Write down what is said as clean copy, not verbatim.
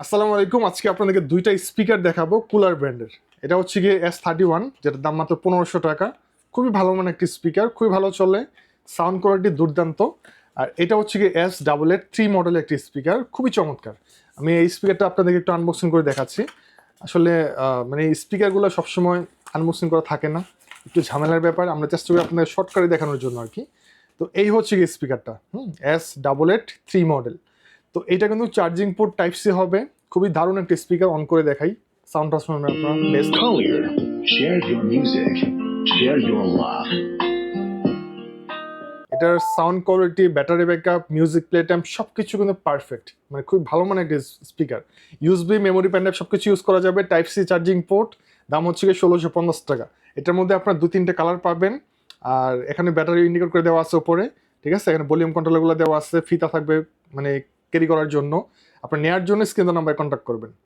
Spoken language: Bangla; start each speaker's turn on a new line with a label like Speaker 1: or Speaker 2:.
Speaker 1: আসসালামু আলাইকুম। আজকে আপনাদেরকে দুইটা স্পিকার দেখাবো কুলার ব্র্যান্ডের। এটা হচ্ছে গিয়ে S31, যেটার দাম মাত্র 1500 টাকা। খুবই ভালো মানের একটি স্পিকার, খুবই ভালো চলে, সাউন্ড কোয়ালিটি দুর্দান্ত। আর এটা হচ্ছে গিয়ে S88 মডেলের একটি স্পিকার, খুবই চমৎকার। আমি এই স্পিকারটা আপনাদেরকে একটু আনবক্সিং করে দেখাচ্ছি। আসলে মানে এই স্পিকারগুলো সবসময় আনবক্সিং করা থাকে না, একটু ঝামেলার ব্যাপার। আমরা চেষ্টা করি আপনাদের শর্টকাটে দেখানোর জন্য আর কি। তো এই হচ্ছে গিয়ে স্পিকারটা, S88 মডেল। তো এটা কিন্তু চার্জিং পোর্ট টাইপ সি হবে। খুবই দারুণ একটা স্পিকার, অন করে দেখাই। সাউন্ড ট্রান্সফরমার আপনারা best.
Speaker 2: Collier, share your music, share your love.
Speaker 1: এটার sound quality, battery backup, music play time সবকিছু কিন্তু পারফেক্ট, মানে খুব ভালো মানের একটা speaker. USB, memory, pan drive সবকিছু ইউজ করা যাবে। টাইপ সি চার্জিং পোর্ট, দাম হচ্ছে গিয়ে 1650 টাকা। এটার মধ্যে আপনার 2-3টে কালার পাবেন। আর এখানে ব্যাটারি ইন্ডিকেট করে দেওয়া আছে উপরে, ঠিক আছে। এখানে ভলিউম কন্ট্রোলারগুলো দেওয়া আছে, ফিতা থাকবে মানে ক্যারি করার জন্য। আপনার নেওয়ার জন্য স্ক্রিন নাম্বারে কন্ট্যাক্ট করবেন।